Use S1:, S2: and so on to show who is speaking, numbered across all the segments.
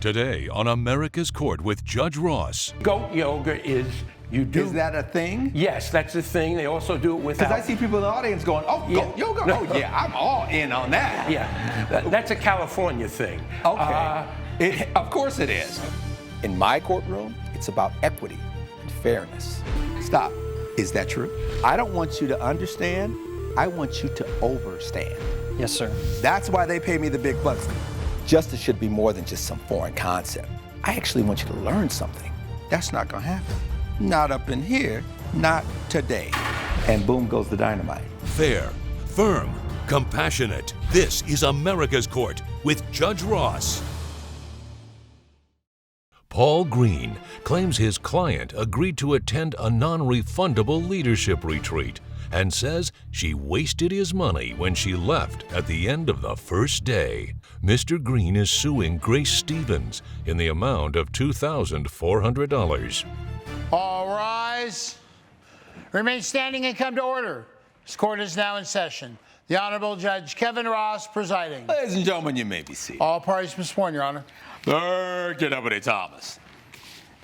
S1: Today on America's Court with Judge Ross.
S2: Goat yoga is, you do.
S3: Is that a thing?
S2: Yes, that's a thing. They also do it without.
S3: Because I see people in the audience going, oh,
S2: Yeah.
S3: goat yoga?
S2: No.
S3: Oh, yeah, I'm all in on that.
S2: Yeah, that's a California thing.
S3: Okay. Of course it is. In my courtroom, it's about equity and fairness. Stop. Is that true? I don't want you to understand. I want you to overstand.
S4: Yes, sir.
S3: That's why they pay me the big bucks. Justice should be more than just some foreign concept. I actually want you to learn something. That's not gonna happen. Not up in here, not today. And boom goes the dynamite.
S1: Fair, firm, compassionate. This is America's Court with Judge Ross. Paul Green claims his client agreed to attend a non-refundable leadership retreat and says she wasted his money when she left at the end of the first day. Mr. Green is suing Grace Stevens in the amount of $2,400.
S5: All rise. Remain standing and come to order. This court is now in session. The Honorable Judge Kevin Ross presiding.
S3: Ladies and gentlemen, you may be seated.
S5: All parties be sworn, Your Honor.
S3: Deputy Thomas.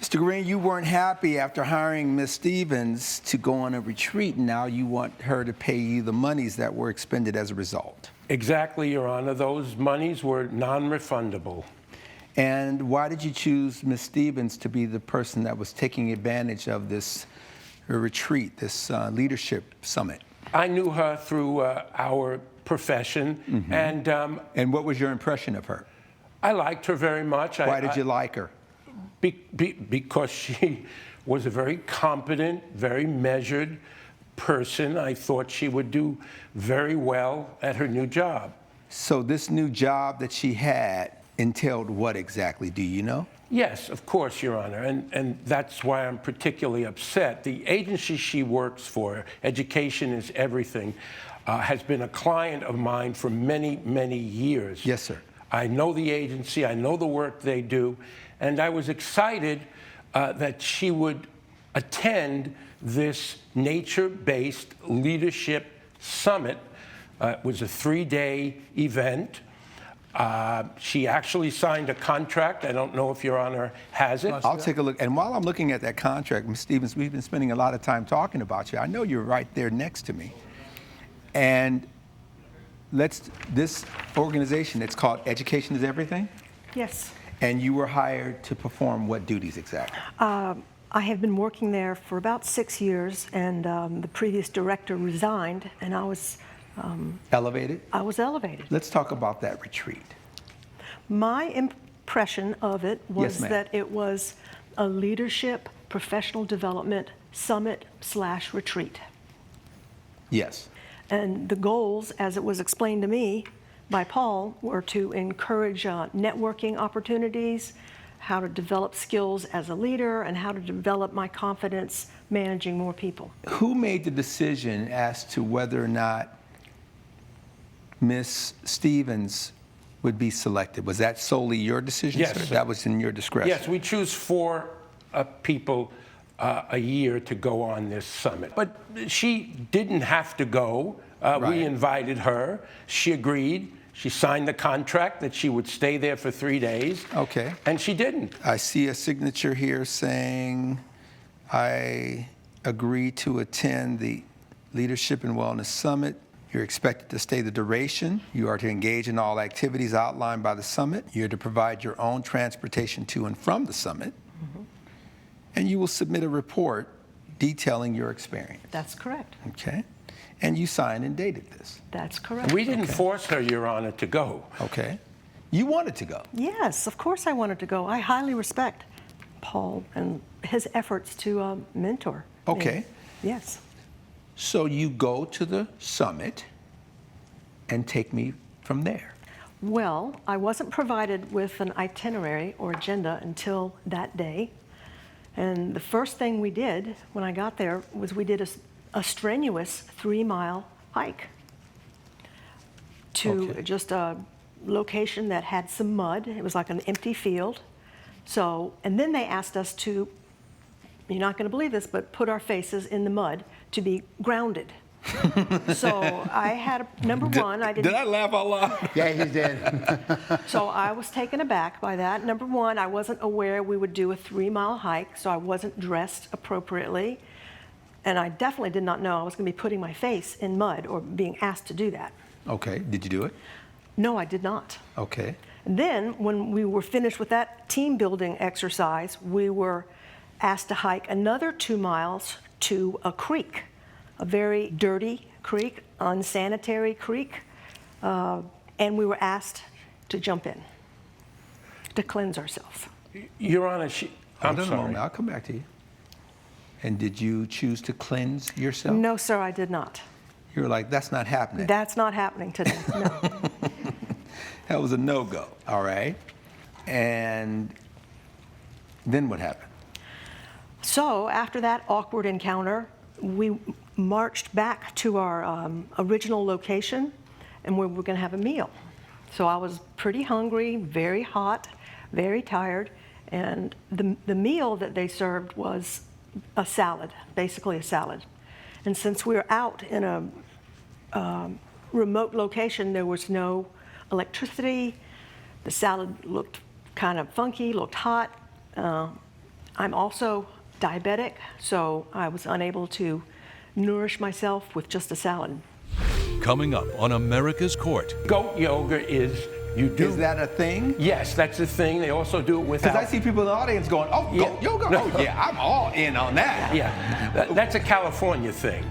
S3: Mr. Green, you weren't happy after hiring Miss Stevens to go on a retreat. Now you want her to pay you the monies that were expended as a result.
S2: Exactly, Your Honor. Those monies were non-refundable.
S3: And why did you choose Miss Stevens to be the person that was taking advantage of this retreat, this leadership summit?
S2: I knew her through our profession,
S3: And what was your impression of her?
S2: I liked her very much.
S3: Why did you like her?
S2: Because she was a very competent, very measured person. I thought she would do very well at her new job.
S3: So this new job that she had entailed what exactly? Do you know?
S2: Yes, of course, Your Honor, and that's why I'm particularly upset. The agency she works for, Education is Everything, has been a client of mine for many, many years.
S3: Yes, sir.
S2: I know the agency, I know the work they do, and I was excited that she would attend this nature-based leadership summit. It was a 3-day event. She actually signed a contract. I don't know if Your Honor has it.
S3: I'll take a look. And while I'm looking at that contract, Ms. Stevens, we've been spending a lot of time talking about you. I know you're right there next to me. And this organization, it's called Education is Everything?
S6: Yes.
S3: And you were hired to perform what duties exactly?
S6: I have been working there for about 6 years, and the previous director resigned, and I was
S3: Elevated?
S6: I was elevated.
S3: Let's talk about that retreat.
S6: My impression of it was
S3: Yes, ma'am.
S6: that it was a leadership, professional development summit/retreat.
S3: Yes.
S6: And the goals, as it was explained to me by Paul, were to encourage networking opportunities, how to develop skills as a leader, and how to develop my confidence managing more people.
S3: Who made the decision as to whether or not Miss Stevens would be selected? Was that solely your decision,
S2: Yes,
S3: sir?
S2: sir.
S3: That was in your discretion?
S2: Yes, we choose 4 people a year to go on this summit. But she didn't have to go.
S3: Right.
S2: We invited her. She agreed. She signed the contract that she would stay there for 3 days.
S3: Okay.
S2: And she didn't.
S3: I see a signature here saying, I agree to attend the Leadership and Wellness Summit. You're expected to stay the duration. You are to engage in all activities outlined by the summit. You're to provide your own transportation to and from the summit. And you will submit a report detailing your experience.
S6: That's correct.
S3: Okay. And you signed and dated this.
S6: That's correct.
S2: We didn't force her, Your Honor, to go.
S3: Okay. You wanted to go.
S6: Yes, of course I wanted to go. I highly respect Paul and his efforts to mentor me.
S3: Okay.
S6: Yes.
S3: So you go to the summit and take me from there.
S6: Well, I wasn't provided with an itinerary or agenda until that day. And the first thing we did when I got there was we did a strenuous 3-mile hike to
S3: Okay.
S6: just a location that had some mud. It was like an empty field. So, and then they asked us to, you're not going to believe this, but put our faces in the mud to be grounded. So I had, number one, I didn't.
S3: Did I laugh out loud?
S5: Yeah, he did.
S6: So I was taken aback by that. Number one, I wasn't aware we would do a 3-mile hike, so I wasn't dressed appropriately. And I definitely did not know I was going to be putting my face in mud or being asked to do that.
S3: Okay, did you do it?
S6: No, I did not.
S3: Okay.
S6: And then, when we were finished with that team building exercise, we were asked to hike another 2 miles to a creek, a very dirty creek, unsanitary creek, and we were asked to jump in, to cleanse ourselves.
S2: Your Honor, I'm
S3: Hold on a
S2: sorry.
S3: moment, I'll come back to you. And did you choose to cleanse yourself?
S6: No, sir, I did not.
S3: You were like, that's not happening.
S6: That's not happening today, no.
S3: That was a no-go, all right? And then what happened?
S6: So after that awkward encounter, we marched back to our original location, and we were going to have a meal. So I was pretty hungry, very hot, very tired, and the meal that they served was a salad, basically a salad. And since we were out in a remote location, there was no electricity. The salad looked kind of funky, looked hot. I'm also diabetic, so I was unable to nourish myself with just a salad.
S1: Coming up on America's Court.
S2: Goat yoga is, you do.
S3: Is that a thing?
S2: Yes, that's the thing. They also do it without.
S3: Because I see people in the audience going, oh,
S2: Yeah.
S3: goat yoga?
S2: No.
S3: Oh, yeah, I'm all in on that.
S2: Yeah, that's a California thing.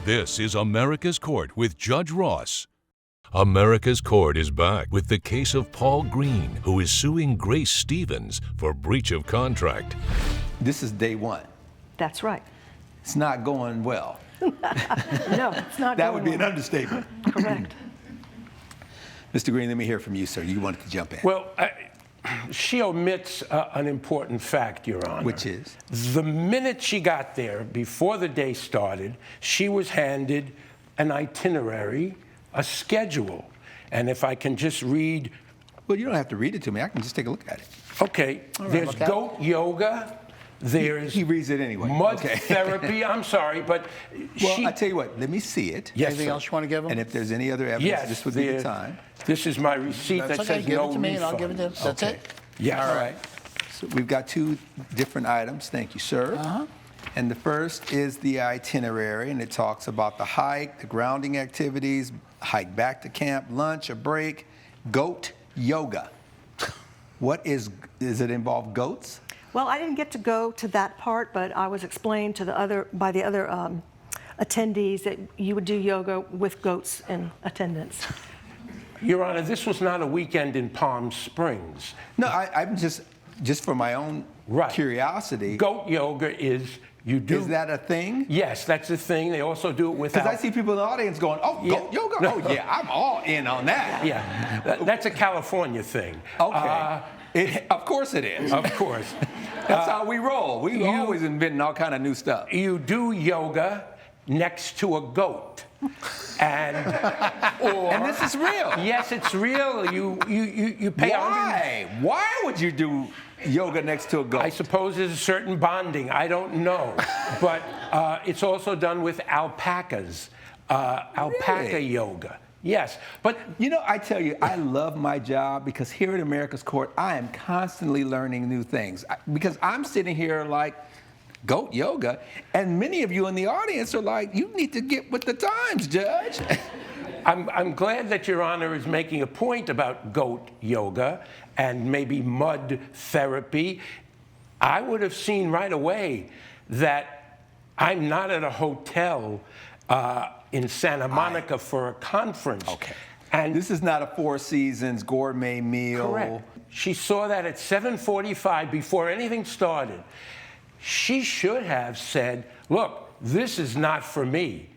S1: This is America's Court with Judge Ross. America's Court is back with the case of Paul Green, who is suing Grace Stevens for breach of contract.
S3: This is day one.
S6: That's right.
S3: It's not going well.
S6: No, it's not
S3: That would
S6: going
S3: be an
S6: well.
S3: understatement.
S6: Correct.
S3: Mr. Green, let me hear from you, sir. You wanted to jump in.
S2: Well, she omits an important fact, Your Honor.
S3: Which is?
S2: The minute she got there, before the day started, she was handed an itinerary, a schedule. And if I can just read.
S3: Well, you don't have to read it to me. I can just take a look at it.
S2: Okay, there's
S5: okay.
S2: goat yoga. There's
S3: He reads it anyway.
S2: mud
S3: Okay.
S2: therapy. I'm sorry, but
S3: Well,
S2: she.
S3: I tell you what, let me see it.
S2: Yes,
S5: Anything
S2: sir.
S5: else you want to give him?
S3: And if there's any other evidence,
S2: Yes,
S3: this would be the time.
S2: This is my receipt
S5: That's
S2: that
S5: okay.
S2: says
S5: Give
S2: no
S5: it to me, and I'll give it to him.
S2: refund.
S5: That's it.
S2: Yes.
S3: All right. So we've got two different items. Thank you, sir. And the first is the itinerary, and it talks about the hike, the grounding activities, hike back to camp, lunch, a break, goat yoga. What does it involve goats?
S6: Well, I didn't get to go to that part, but I was explained by the other attendees that you would do yoga with goats in attendance.
S2: Your Honor, this was not a weekend in Palm Springs.
S3: No, I'm just for my own
S2: Right.
S3: curiosity.
S2: Goat yoga is, you do.
S3: Is that a thing?
S2: Yes, that's the thing. They also do it without.
S3: Because I see people in the audience going, oh,
S2: Yeah.
S3: goat yoga?
S2: No.
S3: Oh, yeah, I'm all in on that.
S2: Yeah, that's a California thing.
S3: Okay. Of course it is.
S2: Of course.
S3: That's how we roll. We always inventing all kind of new stuff.
S2: You do yoga next to a goat. And
S3: this is real.
S2: Yes, it's real. You pay
S3: Why? Why would you do yoga next to a goat?
S2: I suppose there's a certain bonding. I don't know. But it's also done with alpacas. Alpaca
S3: Really?
S2: yoga. Yes. But
S3: You know, I tell you, I love my job because here at America's Court, I am constantly learning new things. Because I'm sitting here like, goat yoga, and many of you in the audience are like, you need to get with the times, Judge.
S2: I'm glad that Your Honor is making a point about goat yoga and maybe mud therapy. I would have seen right away that I'm not at a hotel in Santa Monica for a conference.
S3: Okay.
S2: And
S3: This is not a Four Seasons gourmet meal.
S2: correct. She saw that at 7:45 before anything started. She should have said, look, this is not for me.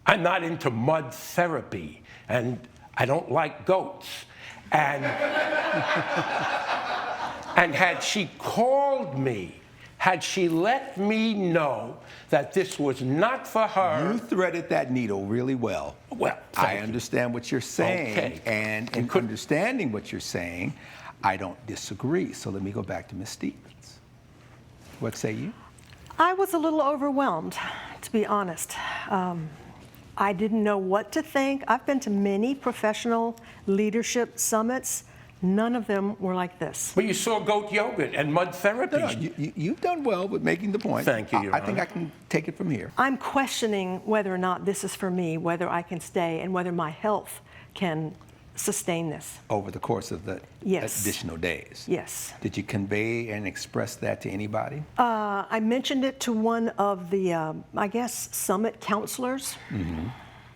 S2: I'm not into mud therapy, and I don't like goats. And, and had she called me, had she let me know that this was not for her.
S3: You threaded that needle really well.
S2: Well,
S3: I
S2: thank you.
S3: understand what you're saying,
S2: Okay.
S3: and in understanding what you're saying, I don't disagree. So let me go back to Ms. Stevens. What say you?
S6: I was a little overwhelmed, to be honest. I didn't know what to think. I've been to many professional leadership summits. None of them were like this.
S2: But you saw goat yogurt and mud therapy.
S3: No, you've done well with making the point.
S2: Thank you, Your
S3: I think
S2: Honor.
S3: I can take it from here.
S6: I'm questioning whether or not this is for me, whether I can stay, and whether my health can sustain this.
S3: Over the course of the
S6: Yes.
S3: additional days.
S6: Yes.
S3: Did you convey and express that to anybody?
S6: I mentioned it to one of the, I guess, summit counselors,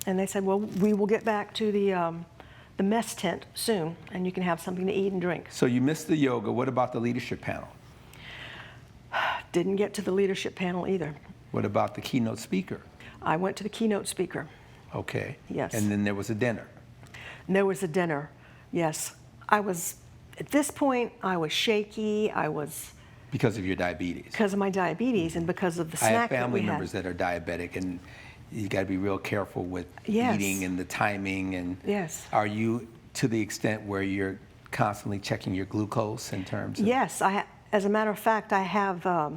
S6: and they said, well, we will get back to the mess tent soon, and you can have something to eat and drink.
S3: So you missed the yoga. What about the leadership panel?
S6: Didn't get to the leadership panel either.
S3: What about the keynote speaker?
S6: I went to the keynote speaker.
S3: Okay.
S6: Yes.
S3: And then there was a dinner.
S6: And there was a dinner, yes. I was, at this point, I was shaky. I was,
S3: Because of your diabetes.
S6: because of my diabetes and because of the
S3: I have
S6: snack that
S3: family
S6: we had.
S3: members that are diabetic, and you got to be real careful with
S6: Yes.
S3: eating and the timing. And
S6: Yes.
S3: Are you to the extent where you're constantly checking your glucose in terms of?
S6: Yes, as a matter of fact, I have a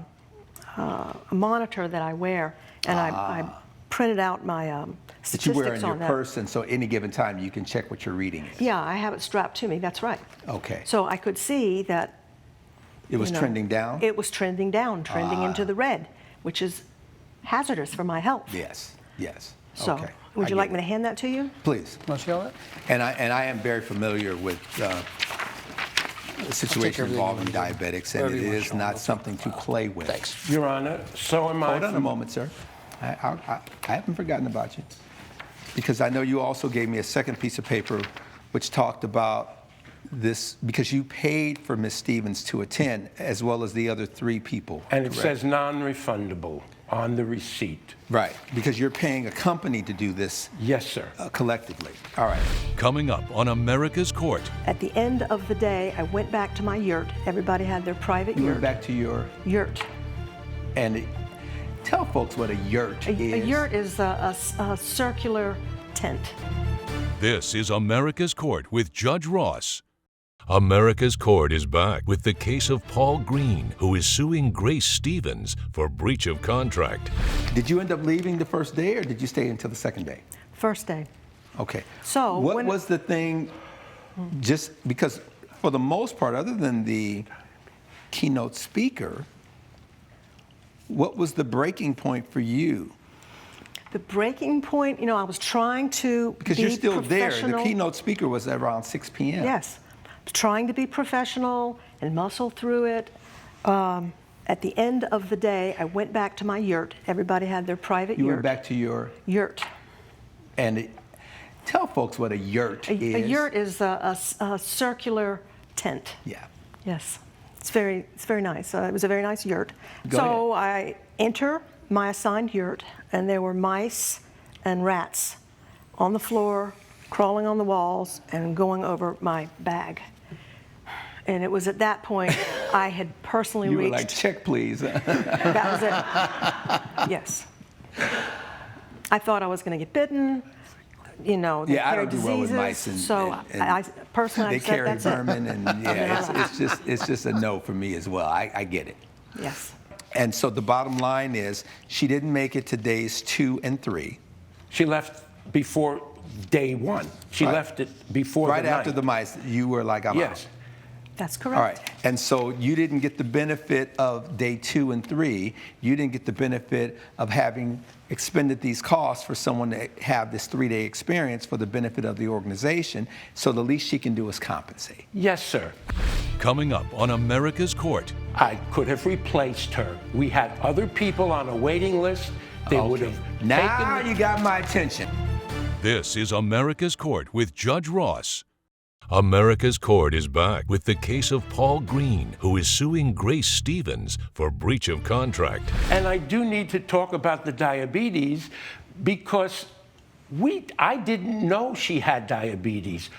S6: monitor that I wear, and I printed out my
S3: That you
S6: statistics
S3: wear in your
S6: on that.
S3: purse, and so any given time you can check what your reading is.
S6: Yeah, I have it strapped to me, that's right.
S3: Okay.
S6: So I could see that
S3: It was
S6: you know,
S3: trending down?
S6: It was trending down, trending into the red, which is hazardous for my health.
S3: Yes, yes.
S6: So,
S3: Okay.
S6: would
S3: I
S6: you
S3: get
S6: like me
S3: it.
S6: to hand that to you?
S3: Please.
S5: Want to show it?
S3: And I am very familiar with the situation
S5: everything
S3: involving
S5: you want.
S3: diabetics, and
S5: Whatever
S3: it
S5: you want,
S3: is
S5: Sean.
S3: not something to play with.
S5: Thanks.
S2: Your Honor, so am I.
S3: Hold on a moment, sir. I haven't forgotten about you. Because I know you also gave me a second piece of paper which talked about this, because you paid for Ms. Stevens to attend, as well as the other 3 people.
S2: And it
S3: correct?
S2: says non-refundable on the receipt.
S3: Right, because you're paying a company to do this
S2: Yes, sir.
S3: collectively. All right.
S1: Coming up on America's Court.
S6: At the end of the day, I went back to my yurt. Everybody had their private
S3: You
S6: yurt.
S3: went back to your,
S6: Yurt.
S3: and tell folks what a yurt is.
S6: A yurt is a circular tent.
S1: This is America's Court with Judge Ross. America's Court is back with the case of Paul Green, who is suing Grace Stevens for breach of contract.
S3: Did you end up leaving the first day, or did you stay until the second day?
S6: First day.
S3: Okay.
S6: So
S3: what
S6: when-
S3: was the thing, just because for the most part, other than the keynote speaker, what was the breaking point for you?
S6: The breaking point, you know, I was trying to
S3: Because
S6: be
S3: you're still there. The
S6: professional.
S3: keynote speaker was around 6 p.m.
S6: Yes. I was trying to be professional and muscle through it. At the end of the day, I went back to my yurt. Everybody had their private
S3: You
S6: yurt.
S3: went back to your,
S6: Yurt.
S3: and tell folks what a yurt
S6: A
S3: is.
S6: yurt is a circular tent.
S3: Yeah.
S6: Yes, it's very nice. It was a very nice yurt.
S3: Go
S6: So I enter my assigned yurt, and there were mice and rats on the floor, crawling on the walls, and going over my bag. And it was at that point I had personally
S3: You were
S6: reached.
S3: like, check, please.
S6: That was it. Yes. I thought I was going to get bitten. You know, they
S3: Yeah, I
S6: carry
S3: don't do well with
S6: diseases.
S3: mice, and
S6: So I personally,
S3: they
S6: I said,
S3: carry
S6: that's
S3: vermin,
S6: it.
S3: and yeah, it's just a no for me as well. I get it.
S6: Yes.
S3: And so the bottom line is, she didn't make it to days 2 and 3.
S2: She left before day 1. She
S3: Right.
S2: left it before
S3: Right
S2: the
S3: after
S2: night.
S3: the mice, you were like, I'm
S2: Yes.
S3: out.
S6: That's correct.
S3: All right. And so you didn't get the benefit of day 2 and 3. You didn't get the benefit of having expended these costs for someone to have this 3-day experience for the benefit of the organization. So the least she can do is compensate.
S2: Yes, sir.
S1: Coming up on America's Court.
S2: I could have replaced her. We had other people on a waiting list. They would have
S3: Now
S2: taken
S3: you got my attention.
S1: This is America's Court with Judge Ross. America's Court is back with the case of Paul Green, who is suing Grace Stevens for breach of contract.
S2: And I do need to talk about the diabetes because I didn't know she had diabetes.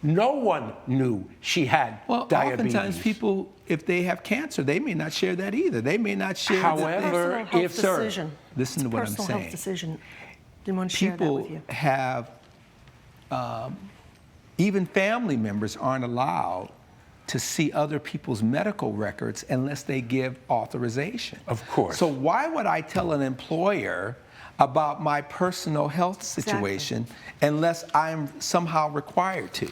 S2: No one knew she had
S3: Well,
S2: diabetes.
S3: oftentimes people, if they have cancer, they may not share that either. They may not share
S2: However,
S6: Personal health
S2: if, sir,
S6: decision.
S3: Listen to what I'm
S6: Personal
S3: saying.
S6: health decision. Didn't want to share that
S3: People
S6: with you.
S3: have, even family members aren't allowed to see other people's medical records unless they give authorization.
S2: Of course.
S3: So why would I tell an employer, about my personal health situation unless I'm somehow required to.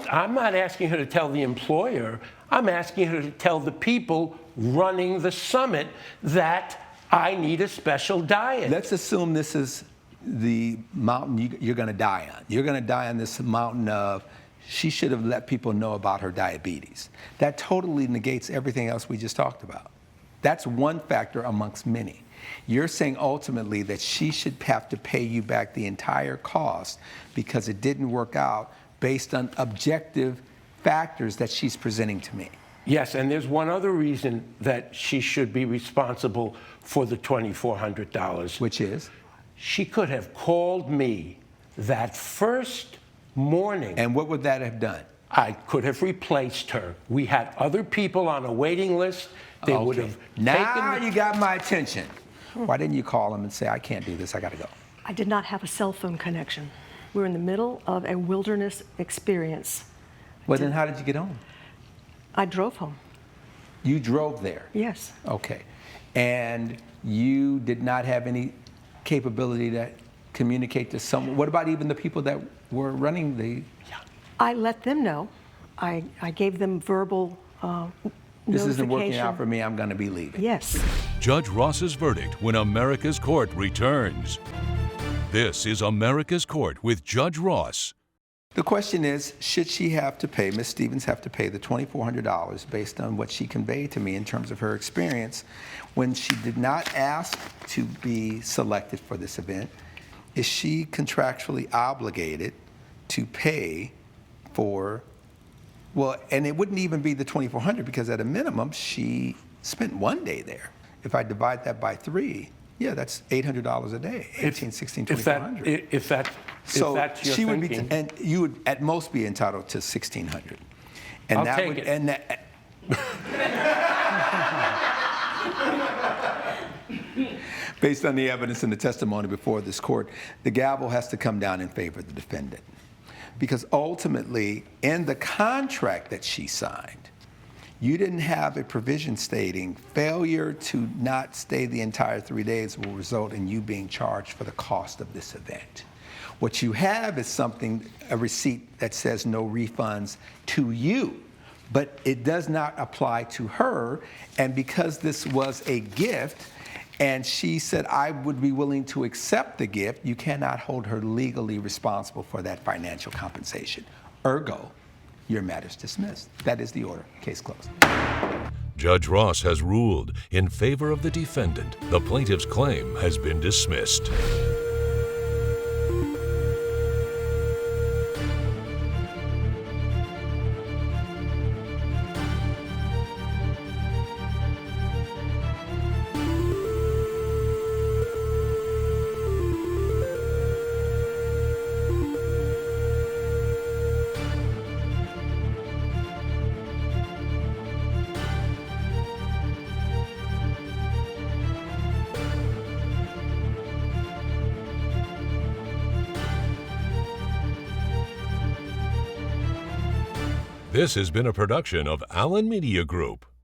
S2: I'm not asking her to tell the employer. I'm asking her to tell the people running the summit that I need a special diet.
S3: Let's assume this is the mountain you're going to die on. You're going to die on this mountain of she should have let people know about her diabetes. That totally negates everything else we just talked about. That's one factor amongst many. You're saying ultimately that she should have to pay you back the entire cost because it didn't work out based on objective factors that she's presenting to me.
S2: Yes, and there's one other reason that she should be responsible for the $2,400.
S3: Which is?
S2: She could have called me that first morning.
S3: And what would that have done?
S2: I could have replaced her. We had other people on a waiting list. They would have
S3: Now you got my attention. Why didn't you call them and say, I can't do this, I got to go?
S6: I did not have a cell phone connection. We're in the middle of a wilderness experience.
S3: Well, then how did you get home?
S6: I drove home.
S3: You drove there?
S6: Yes.
S3: Okay. And you did not have any capability to communicate to someone? What about even the people that were running the...
S6: I let them know. I gave them verbal
S3: This
S6: notification.
S3: isn't working out for me, I'm going to be leaving.
S6: Yes.
S1: Judge Ross's verdict when America's Court returns. This is America's Court with Judge Ross.
S3: The question is, should she have to pay, Ms. Stevens have to pay the $2,400 based on what she conveyed to me in terms of her experience when she did not ask to be selected for this event? Is she contractually obligated to pay for, well, and it wouldn't even be the $2,400 because at a minimum, she spent one day there. If I divide that by 3, yeah, that's $800 a day, $1,800, $2,400.
S2: If that's your
S3: she would
S2: thinking.
S3: and you would at most be entitled to $1,600. And
S2: I'll
S3: that
S2: take
S3: would,
S2: it.
S3: and that, based on the evidence and the testimony before this court, the gavel has to come down in favor of the defendant. Because ultimately, in the contract that she signed, you didn't have a provision stating failure to not stay the entire 3 days will result in you being charged for the cost of this event. What you have is something, a receipt that says no refunds to you, but it does not apply to her. And because this was a gift, and she said, I would be willing to accept the gift, you cannot hold her legally responsible for that financial compensation. Ergo, your matter's dismissed. That is the order. Case closed.
S1: Judge Ross has ruled in favor of the defendant. The plaintiff's claim has been dismissed. This has been a production of Allen Media Group.